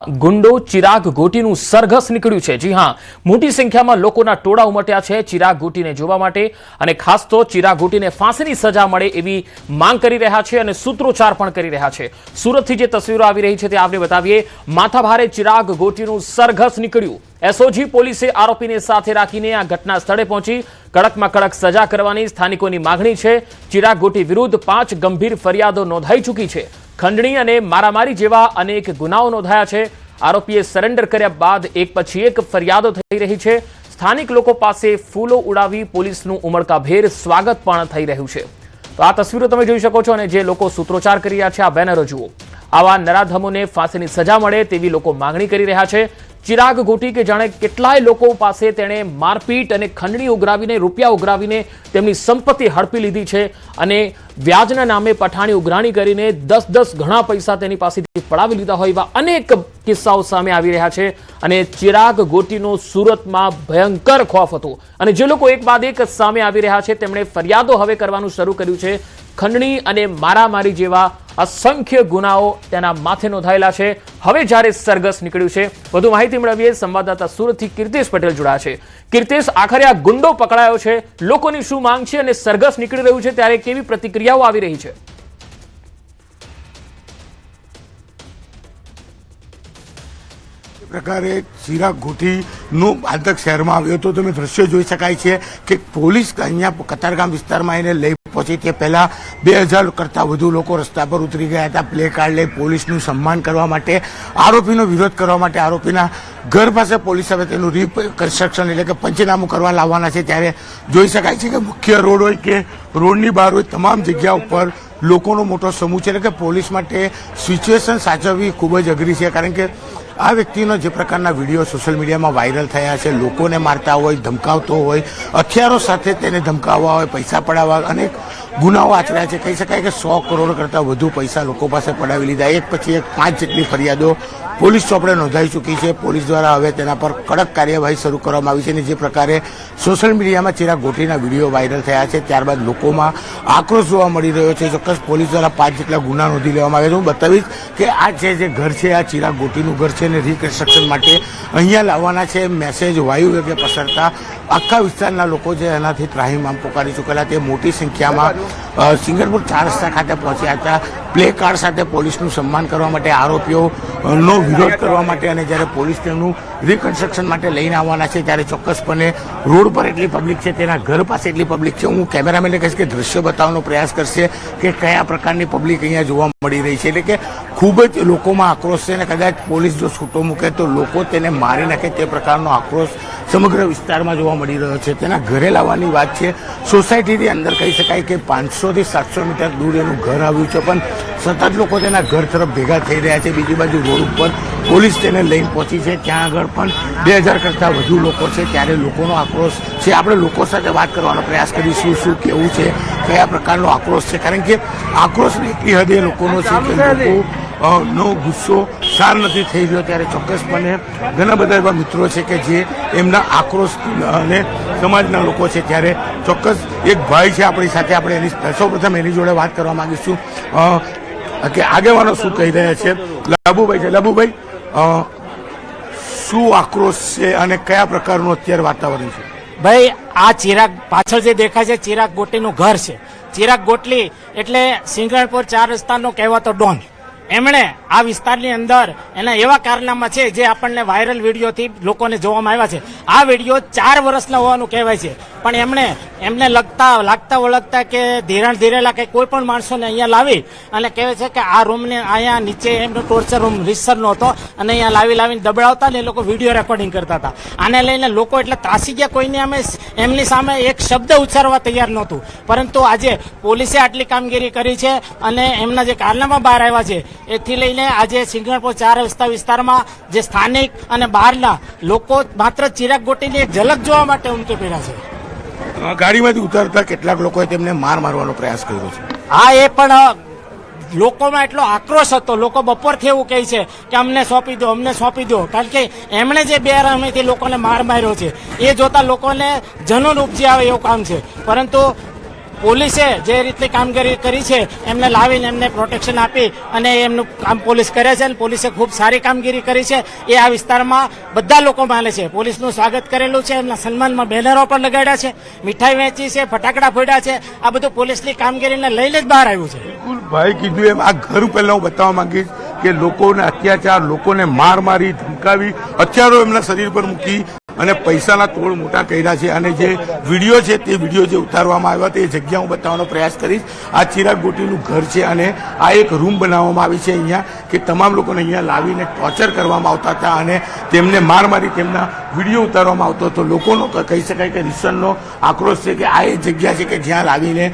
ગુંડો ચિરાગ ગોટીનું સરઘસ નીકળ્યું છે। જી હા, મોટી સંખ્યામાં લોકોના ટોળા ઉમટ્યા છે ચિરાગ ગોટીને જોવા માટે અને ખાસ તો ચિરાગ ગોટીને ફાંસીની સજા મળે એવી માંગ કરી રહ્યા છે અને સૂત્રોચ્ચાર પણ કરી રહ્યા છે। સુરતથી જે તસવીરો આવી રહી છે તે આપને બતાવીએ। માથાભારે ચિરાગ ગોટીનું સરઘસ નીકળ્યું। એસઓજી પોલીસે આરોપીને સાથે રાખીને આ ઘટના સ્થળે પહોંચી કડકમાં કડક સજા કરવાની સ્થાનિકોની માંગણી છે। ચિરાગ ગોટી વિરુદ્ધ 5 ગંભીર ફરિયાદો નોંધાઈ ચૂકી છે। ખંડણી અને મારામારી જેવા અનેક ગુનાઓ નોંધાયા છે। આરોપીએ સરેન્ડર કર્યા બાદ એક પછી એક ફરિયાદો થઈ રહી છે। સ્થાનિક લોકો પાસે ફૂલો ઉડાવી પોલીસનું ઉમળકાભેર સ્વાગત પણ થઈ રહ્યું છે। તો આ તસવીરો તમે જોઈ શકો છો અને જે લોકો સૂત્રોચ્ચાર કરી રહ્યા છે આ બેનરો જુઓ। આવા નરાધમોને ફાંસીની સજા મળે તેવી લોકો માંગણી કરી રહ્યા છે। ચિરાગ ગોટી કે જાણે કેટલાય લોકો પાસે તેણે મારપીટ અને ખંડણી ઉઘરાવીને રૂપિયા ઉઘરાવીને તેમની સંપત્તિ હડપી લીધી છે અને વ્યાજના નામે પઠાણી ઉઘરાણી કરીને 10-10 ઘણા પૈસા તેની પાસેથી પડાવી લીધા હોય એવા અનેક કિસ્સાઓ સામે આવી રહ્યા છે। અને ચિરાગ ગોટીનો સુરતમાં ભયંકર ખોફ હતો અને જે લોકો એક બાદ એક સામે આવી રહ્યા છે તેમણે ફરિયાદો હવે કરવાનું શરૂ કર્યું છે। ખંડણી અને મારામારી જેવા असंख्य गुनाओ तेना माथे नोंधायेला छे। हवे ज्यारे सरघस निकळ्युं छे વધુ माहिती मेळवीए। संवाददाता सूरतथी कीर्तेश पटेल जोडाया छे। कीर्तेश, आखरे आ गुंडो पकड़ायो छे, लोकोनी शुं मांग छे अने सरघस निकળી રહ્યું છે ત્યારે કેવી પ્રતિક્રિયાઓ આવી રહી છે? प्रकारे चिराग गोटीनो आतंक शहर में आव्यो तो तमे दृश्य जोई शकाय छे कि पोलीस अहींया कतारगाम विस्तारमां एने लई पहोंची ते पहेला 2000 करता वधु लोको रस्ता पर उतरी गया था। प्ले कार्ड लई पोलीसनुं सम्मान करवा माटे, आरोपीनो विरोध करवा माटे आरोपीना घर पासे पोलीस हवे तेनुं रिकन्स्ट्रक्शन एटले के पंचनामું करवा लाववाना छे। त्यारे जोई शकाय छे कि मुख्य रोड होय के रोडनी बहार होय तमाम जग्याओ पर लोकोनो मोटो समूह छे। એટલે કે પોલીસ માટે સિચ્યુએશન સાચવવી ખૂબ જ અઘરી છે કારણ કે આ વ્યક્તિનો જે પ્રકારના વિડીયો સોશિયલ મીડિયામાં વાયરલ થયા છે, લોકોને મારતા હોય, ધમકાવતો હોય, હથિયારો સાથે તેને ધમકાવવા હોય, પૈસા પડાવવા અનેક ગુનાઓ આચર્યા છે। કહી શકાય કે 100 કરોડ કરતાં વધુ પૈસા લોકો પાસે પડાવી લીધા। એક પછી એક 5 જેટલી ફરિયાદો પોલીસ ચોપડે નોંધાઈ ચૂકી છે। પોલીસ દ્વારા હવે તેના પર કડક કાર્યવાહી શરૂ કરવામાં આવી છે અને જે પ્રકારે સોશિયલ મીડિયામાં ચિરાગ ગોટીના વિડીયો વાયરલ થયા છે ત્યારબાદ લોકોમાં આક્રોશ જોવા મળી રહ્યો છે। ચોક્કસ પોલીસ દ્વારા 5 જેટલા ગુના નોંધી લેવામાં આવ્યા છે। હું બતાવીશ કે આ જે ઘર છે આ ચિરાગ ગોટીનું ઘર છે અને રિકન્સ્ટ્રક્શન માટે અહીંયા લાવવાના છે। મેસેજ વાયુ વેગે પસરતા આખા વિસ્તારના લોકો જે એનાથી ત્રાહિમામ પોકારી ચૂકેલા તે મોટી સંખ્યામાં સિંગરપુર 4 રસ્તા ખાતે પહોંચ્યા હતા। પ્લે કાર્ડ સાથે પોલીસનું સન્માન કરવા માટે, આરોપીઓનો વિરોધ કરવા માટે અને જ્યારે પોલીસ તેમનું રિકન્સ્ટ્રક્શન માટે લઈને આવવાના છે ત્યારે ચોક્કસપણે રોડ પર એટલી પબ્લિક છે, તેના ઘર પાસે એટલી પબ્લિક છે। હું કેમેરામેનને કહીશ કે દ્રશ્ય બતાવવાનો પ્રયાસ કરશે કે કયા પ્રકારની પબ્લિક અહીંયા જોવા મળી રહી છે। એટલે કે ખૂબ જ લોકોમાં આક્રોશ છે અને કદાચ પોલીસ જો છૂટો મૂકે તો લોકો તેને મારી નાખે તે પ્રકારનો આક્રોશ સમગ્ર વિસ્તારમાં જોવા મળી રહ્યો છે। તેના ઘરે લાવવાની વાત છે। સોસાયટીની અંદર કહી શકાય કે 500 થી 700 મીટર દૂર એનું ઘર આવ્યું છે પણ સતત લોકો તેના ઘર તરફ ભેગા થઈ રહ્યા છે। બીજી બાજુ રોડ ઉપર પોલીસ તેને લઈને પહોંચી છે, ત્યાં આગળ પણ 2000 કરતાં વધુ લોકો છે ત્યારે લોકોનો આક્રોશ છે। આપણે લોકો સાથે વાત કરવાનો પ્રયાસ કરીશું શું કેવું છે, કયા પ્રકારનો આક્રોશ છે, કારણ કે આક્રોશ એટલી હદે લોકોનો છે કે લોકો નો ગુસ્સો શાર નથી થઈ રહ્યો। ત્યારે ચોક્કસપણે ઘણા બધા એવા મિત્રો છે કે જે એમના આક્રોશ અને સમાજના લોકો છે ત્યારે ચોક્કસ એક ભાઈ છે આપણી સાથે, આપણે એની સૌપ્રથમ એની જોડે વાત કરવા માંગીશું કે આગેવાનો શું કહી રહ્યા છે। લાભુભાઈ છે, લાભુભાઈ શું આક્રોશ છે અને કયા પ્રકારનું અત્યારે વાતાવરણ છે? ભાઈ આ ચિરાગ પાછળ જે દેખાય છે ચિરાગ ગોટીનું ઘર છે। ચિરાગ ગોટલી એટલે સિંગણપુર 4 રસ્તાનો કહેવાતો ડોન। એમણે આ વિસ્તારની અંદર એના એવા કારનામા છે જે આપણને વાયરલ વિડીયોથી લોકોને જોવામાં આવ્યા છે। આ વિડીયો 4 વર્ષના હોવાનું કહેવાય છે પણ એમને લાગતા ઓળખતા કે ધીરણ ધીરેલા કે કોઈ પણ માણસોને અહીંયા લાવી અને કહેવાય છે કે આ રૂમને અહીંયા નીચે એમનો ટોર્ચર રૂમ રિસર્ચનો હતો અને અહીંયા લાવીને દબાવતા ને એ લોકો વિડીયો રેકોર્ડિંગ કરતા હતા। આને લઈને લોકો એટલે ત્રાસી ગયા, કોઈને અમે એમની સામે એક શબ્દ ઉચ્ચારવા તૈયાર નહોતું। પરંતુ આજે પોલીસે આટલી કામગીરી કરી છે અને એમના જે કારનામા બહાર આવ્યા છે એથી લઈને આજે સિંગણપુર 4 રસ્તા વિસ્તારમાં જે સ્થાનિક અને બહારના લોકો માત્ર ચિરાગ ગોટીની એક ઝલક જોવા માટે ઉમટી પડ્યા છે। ગાડીમાંથી ઉતરતા કેટલાક લોકોએ તેમને મારવાનો પ્રયાસ કર્યો છે। હા, એ પણ લોકોમાં એટલો આક્રોશ હતો। લોકો બપોરથી એવું કહે છે કે અમને સોંપી દો, અમને સોંપી દો, કારણ કે એમણે જે બેરહમીથી લોકોને માર્યો છે એ જોતા લોકોને જનૂન ઉપજી આવે એવું કામ છે। પરંતુ પોલીસે જે રીતની કામગીરી કરી છે એમને લાવીને એમને પ્રોટેક્શન આપી અને એમનું કામ પોલીસ કરે છે અને પોલીસે ખૂબ સારી કામગીરી કરી છે એ આ વિસ્તારમાં બધા લોકો માને છે. પોલીસનું સ્વાગત કરેલું છે, એમના સન્માનમાં બેનરો પણ લગાડ્યા છે, મીઠાઈ વેચી છે, ફટાકડા ફોડ્યા છે. આ બધું પોલીસની કામગીરીને લઈને જ બહાર આવ્યું છે. બિલકુલ ભાઈ કીધું એમ આ ઘર પહેલા હું બતાવવા માંગીશ કે લોકોને અત્યાચાર, લોકોને માર મારી, ધમકાવી, હથિયારો એમના શરીર પર મૂકી અને પૈસાના તોડ મોટા કર્યા છે. અને જે વિડીયો છે તે વિડીયો જે ઉતારવામાં આવ્યા તે જગ્યા હું બતાવવાનો પ્રયાસ કરીશ. આ ચિરાગ ગોટીનું ઘર છે અને આ એક રૂમ બનાવવામાં આવી છે અહીંયા કે તમામ લોકોને અહીંયા લાવીને ટોર્ચર કરવામાં આવતા હતા અને તેમને માર મારી તેમના વિડીયો ઉતારવામાં આવતો હતો. લોકોનો કહી શકાય કે રીસનનો આક્રોશ છે કે આ એ જગ્યા છે કે જ્યાં લાવીને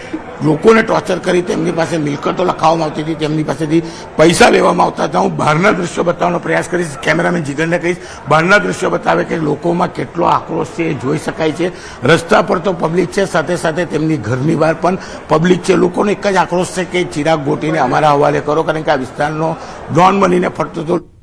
લોકોને ટોર્ચર કરી તેમની પાસે મિલકતો લખાવવામાં આવતી હતી, તેમની પાસેથી પૈસા લેવામાં આવતા હતા. હું બહારના દ્રશ્યો બતાવવાનો પ્રયાસ કરીશ. કેમેરામેન જીગરને કહીશ બહારના દ્રશ્યો બતાવે કે લોકોમાં કેટલો આક્રોશ છે એ જોઈ શકાય છે. રસ્તા પર તો પબ્લિક છે, સાથે સાથે તેમની ઘરની બહાર પણ પબ્લિક છે. લોકોનો એક જ આક્રોશ છે કે ચિરાગ ગોટીને અમારા હવાલે કરો, કારણ કે આ વિસ્તારનો ડોન બનીને ફરતો હતો.